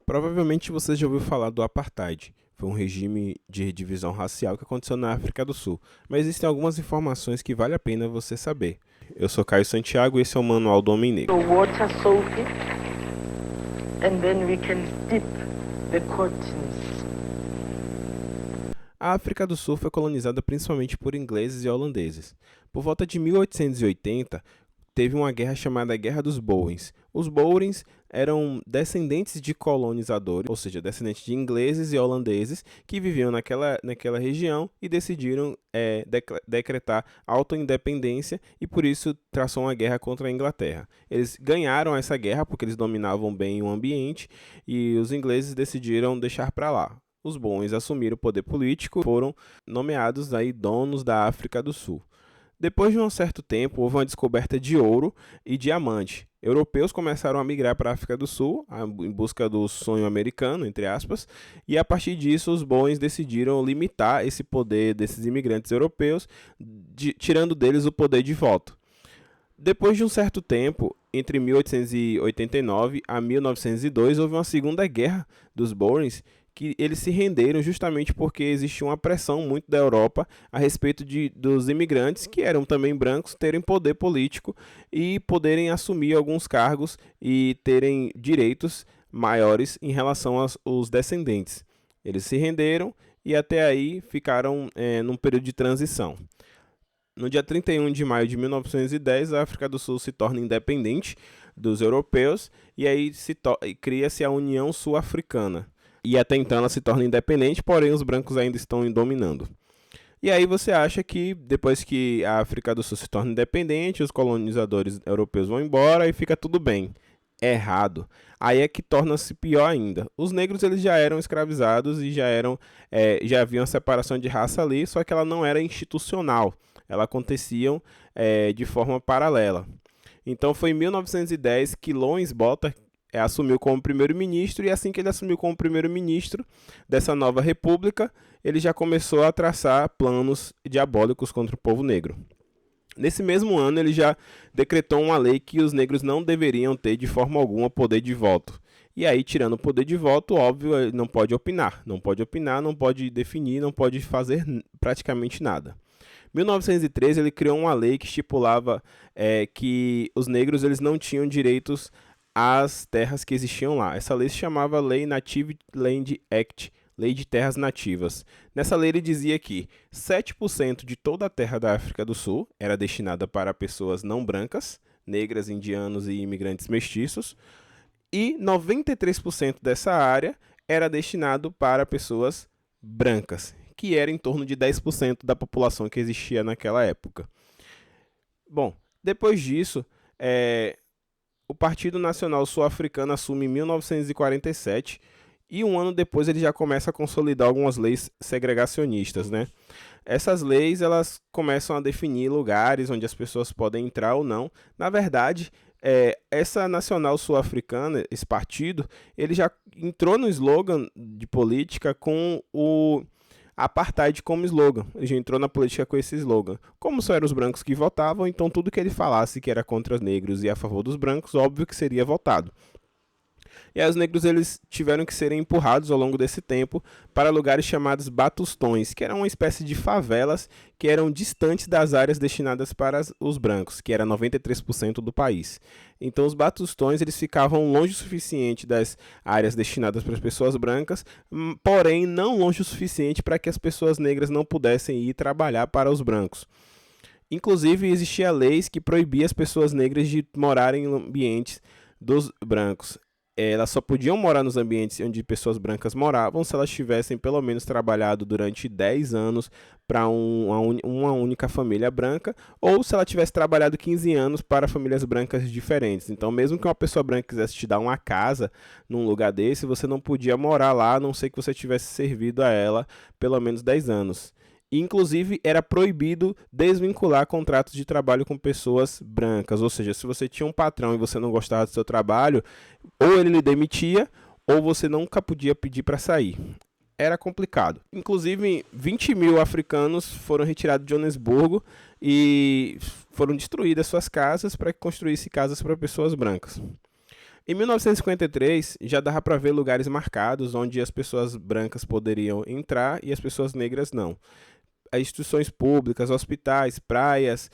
Provavelmente você já ouviu falar do Apartheid. Foi um regime de divisão racial que aconteceu na África do Sul, mas existem algumas informações que vale a pena você saber. Eu sou Caio Santiago e esse é o Manual do Homem So Negro. water soak it, and then we can dip the cottons. A África do Sul foi colonizada principalmente por ingleses e holandeses. Por volta de 1880, teve uma guerra chamada Guerra dos Boerens. Os Boerens eram descendentes de colonizadores, ou seja, descendentes de ingleses e holandeses que viviam naquela região e decidiram decretar autoindependência e por isso traçou uma guerra contra a Inglaterra. Eles ganharam essa guerra porque eles dominavam bem o ambiente e os ingleses decidiram deixar para lá. Os Boerens assumiram o poder político e foram nomeados aí donos da África do Sul. Depois de um certo tempo, houve uma descoberta de ouro e diamante. Europeus começaram a migrar para a África do Sul, em busca do sonho americano, entre aspas, e a partir disso os Boers decidiram limitar esse poder desses imigrantes europeus, tirando deles o poder de voto. Depois de um certo tempo, entre 1889 a 1902, houve uma segunda guerra dos Boers, que eles se renderam justamente porque existia uma pressão muito da Europa a respeito dos imigrantes, que eram também brancos, terem poder político e poderem assumir alguns cargos e terem direitos maiores em relação aos descendentes. Eles se renderam e até aí ficaram num período de transição. No dia 31 de maio de 1910, a África do Sul se torna independente dos europeus e aí cria-se a União Sul-Africana. E até então ela se torna independente, porém os brancos ainda estão dominando. E aí você acha que depois que a África do Sul se torna independente, os colonizadores europeus vão embora e fica tudo bem. Errado. Aí é que torna-se pior ainda. Os negros eles já eram escravizados e já havia uma separação de raça ali, só que ela não era institucional. Ela acontecia de forma paralela. Então foi em 1910 que Louis Botha assumiu como primeiro-ministro, e assim que ele assumiu como primeiro-ministro dessa nova república, ele já começou a traçar planos diabólicos contra o povo negro. Nesse mesmo ano, ele já decretou uma lei que os negros não deveriam ter de forma alguma poder de voto. E aí, tirando o poder de voto, óbvio, ele não pode opinar, não pode definir, não pode fazer praticamente nada. Em 1913, ele criou uma lei que estipulava que os negros eles não tinham direitos as terras que existiam lá. Essa lei se chamava Lei Native Land Act, Lei de Terras Nativas. Nessa lei ele dizia que 7% de toda a terra da África do Sul era destinada para pessoas não brancas, negras, indianos e imigrantes mestiços, e 93% dessa área era destinado para pessoas brancas, que era em torno de 10% da população que existia naquela época. Bom, depois disso, o Partido Nacional Sul-Africano assume em 1947 e um ano depois ele já começa a consolidar algumas leis segregacionistas, né? Essas leis elas começam a definir lugares onde as pessoas podem entrar ou não. Na verdade, essa Nacional Sul-Africana, esse partido, ele já entrou no slogan de política com o Apartheid como slogan. Ele já entrou na política com esse slogan. Como só eram os brancos que votavam, então tudo que ele falasse que era contra os negros e a favor dos brancos, óbvio que seria votado. E aí os negros eles tiveram que serem empurrados ao longo desse tempo para lugares chamados batustões, que eram uma espécie de favelas que eram distantes das áreas destinadas para os brancos, que era 93% do país. Então os batustões eles ficavam longe o suficiente das áreas destinadas para as pessoas brancas, porém não longe o suficiente para que as pessoas negras não pudessem ir trabalhar para os brancos. Inclusive existia leis que proibiam as pessoas negras de morarem em ambientes dos brancos. Elas só podiam morar nos ambientes onde pessoas brancas moravam se elas tivessem pelo menos trabalhado durante 10 anos para uma única família branca, ou se ela tivesse trabalhado 15 anos para famílias brancas diferentes. Então, mesmo que uma pessoa branca quisesse te dar uma casa num lugar desse, você não podia morar lá, a não ser que você tivesse servido a ela pelo menos 10 anos. Inclusive, era proibido desvincular contratos de trabalho com pessoas brancas. Ou seja, se você tinha um patrão e você não gostava do seu trabalho, ou ele lhe demitia, ou você nunca podia pedir para sair. Era complicado. Inclusive, 20 mil africanos foram retirados de Joanesburgo e foram destruídas suas casas para que construísse casas para pessoas brancas. Em 1953, já dava para ver lugares marcados onde as pessoas brancas poderiam entrar e as pessoas negras não. As instituições públicas, hospitais, praias,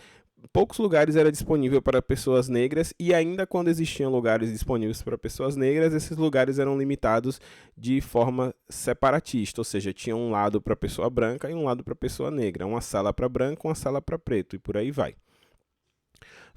poucos lugares era disponível para pessoas negras e ainda quando existiam lugares disponíveis para pessoas negras, esses lugares eram limitados de forma separatista, ou seja, tinha um lado para pessoa branca e um lado para pessoa negra, uma sala para branco, uma sala para preto e por aí vai.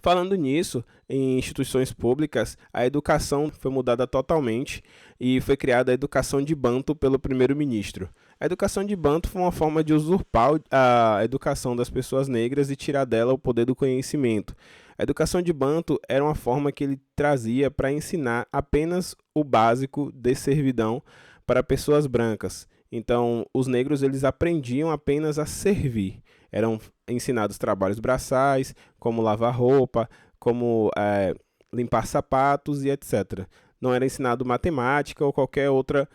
Falando nisso, em instituições públicas, a educação foi mudada totalmente e foi criada a educação de Banto pelo primeiro-ministro. A educação de Banto foi uma forma de usurpar a educação das pessoas negras e tirar dela o poder do conhecimento. A educação de Banto era uma forma que ele trazia para ensinar apenas o básico de servidão para pessoas brancas. Então, os negros eles aprendiam apenas a servir. Eram ensinados trabalhos braçais, como lavar roupa, como limpar sapatos e etc. Não era ensinado matemática ou qualquer outra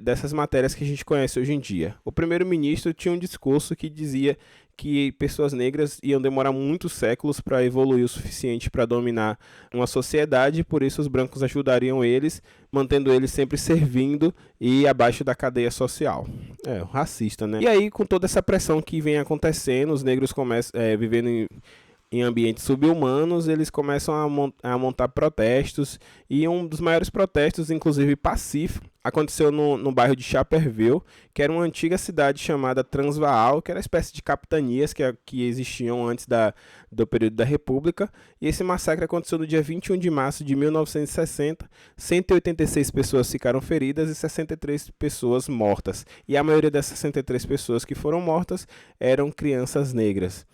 dessas matérias que a gente conhece hoje em dia. O primeiro-ministro tinha um discurso que dizia que pessoas negras iam demorar muitos séculos para evoluir o suficiente para dominar uma sociedade, por isso os brancos ajudariam eles, mantendo eles sempre servindo e abaixo da cadeia social. Racista, né? E aí, com toda essa pressão que vem acontecendo, os negros começam vivendo em ambientes subhumanos, eles começam a montar protestos, e um dos maiores protestos, inclusive pacífico, aconteceu no bairro de Chaperville, que era uma antiga cidade chamada Transvaal, que era uma espécie de capitanias que existiam antes do período da República, e esse massacre aconteceu no dia 21 de março de 1960, 186 pessoas ficaram feridas e 63 pessoas mortas, e a maioria dessas 63 pessoas que foram mortas eram crianças negras.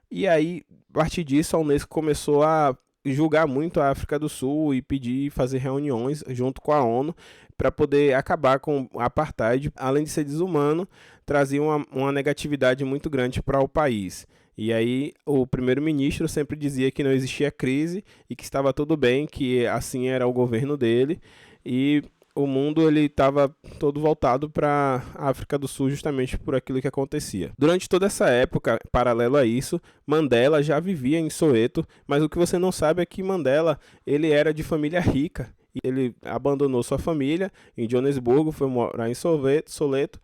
E aí, a partir disso, a Unesco começou a julgar muito a África do Sul e pedir fazer reuniões junto com a ONU para poder acabar com o apartheid. Além de ser desumano, trazia uma negatividade muito grande para o país. E aí o primeiro-ministro sempre dizia que não existia crise e que estava tudo bem, que assim era o governo dele, e o mundo ele estava todo voltado para a África do Sul justamente por aquilo que acontecia. Durante toda essa época, paralelo a isso, Mandela já vivia em Soweto, mas o que você não sabe é que Mandela ele era de família rica. Ele abandonou sua família em Joanesburgo, foi morar em Soweto,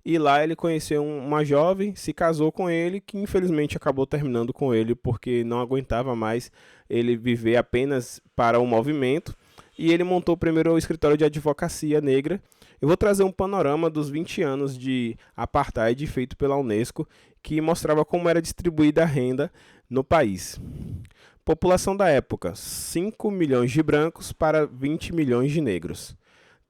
e lá ele conheceu uma jovem, se casou com ele, que infelizmente acabou terminando com ele porque não aguentava mais ele viver apenas para o movimento. E ele montou primeiro o escritório de advocacia negra. Eu vou trazer um panorama dos 20 anos de apartheid feito pela Unesco, que mostrava como era distribuída a renda no país. População da época, 5 milhões de brancos para 20 milhões de negros.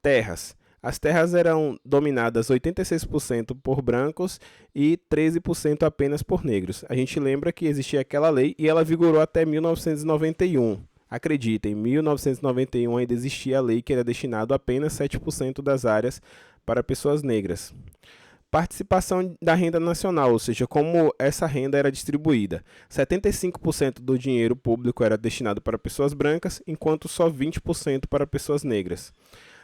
Terras. As terras eram dominadas 86% por brancos e 13% apenas por negros. A gente lembra que existia aquela lei e ela vigorou até 1991. Acreditem, em 1991 ainda existia a lei que era destinado apenas 7% das áreas para pessoas negras. Participação da renda nacional, ou seja, como essa renda era distribuída. 75% do dinheiro público era destinado para pessoas brancas, enquanto só 20% para pessoas negras.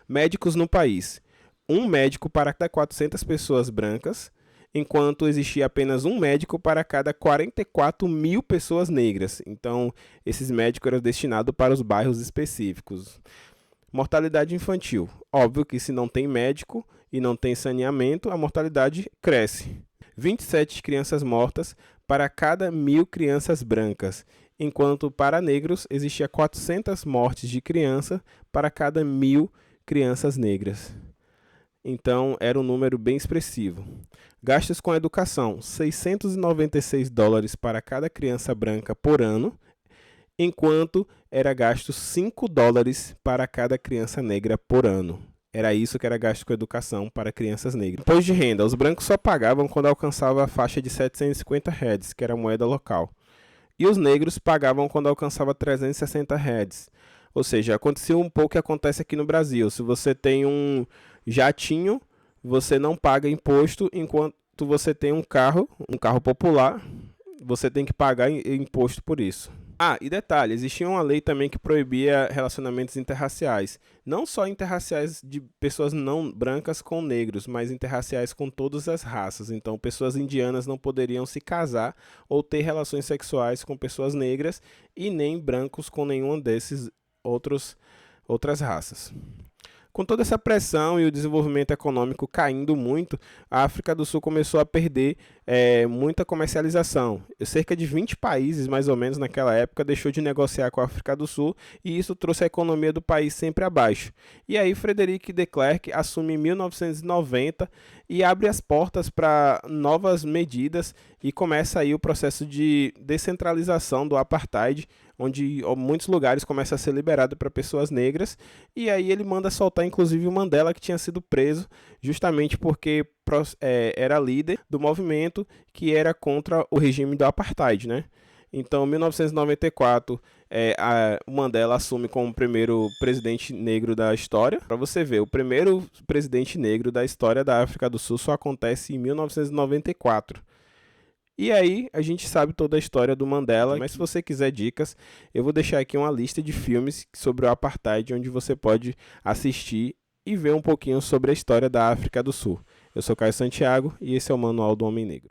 Médicos no país. Um médico para cada 400 pessoas brancas, enquanto existia apenas um médico para cada 44 mil pessoas negras. Então, esses médicos eram destinados para os bairros específicos. Mortalidade infantil. Óbvio que se não tem médico e não tem saneamento, a mortalidade cresce. 27 crianças mortas para cada 1.000 crianças brancas, enquanto para negros existia 400 mortes de criança para cada 1.000 crianças negras. Então, era um número bem expressivo. Gastos com educação, $696 para cada criança branca por ano, enquanto era gasto $5 para cada criança negra por ano. Era isso que era gasto com educação para crianças negras. Imposto de renda, os brancos só pagavam quando alcançava a faixa de 750 heads, que era a moeda local. E os negros pagavam quando alcançava 360 heads. Ou seja, acontecia um pouco o que acontece aqui no Brasil. Se você tem um jatinho, você não paga imposto, enquanto você tem um carro popular, você tem que pagar imposto por isso. E detalhe, existia uma lei também que proibia relacionamentos interraciais. Não só interraciais de pessoas não brancas com negros, mas interraciais com todas as raças. Então, pessoas indianas não poderiam se casar ou ter relações sexuais com pessoas negras e nem brancos com nenhum desses outros outras raças. Com toda essa pressão e o desenvolvimento econômico caindo muito, a África do Sul começou a perder muita comercialização. Cerca de 20 países, mais ou menos, naquela época, deixou de negociar com a África do Sul e isso trouxe a economia do país sempre abaixo. E aí, Frederic de Klerk assume em 1990 e abre as portas para novas medidas e começa aí o processo de descentralização do apartheid, onde muitos lugares começam a ser liberados para pessoas negras, e aí ele manda soltar inclusive o Mandela, que tinha sido preso justamente porque era líder do movimento que era contra o regime do apartheid, né? Então, em 1994, o Mandela assume como o primeiro presidente negro da história. Para você ver, o primeiro presidente negro da história da África do Sul só acontece em 1994. E aí, a gente sabe toda a história do Mandela, mas se você quiser dicas, eu vou deixar aqui uma lista de filmes sobre o Apartheid, onde você pode assistir e ver um pouquinho sobre a história da África do Sul. Eu sou Caio Santiago e esse é o Manual do Homem Negro.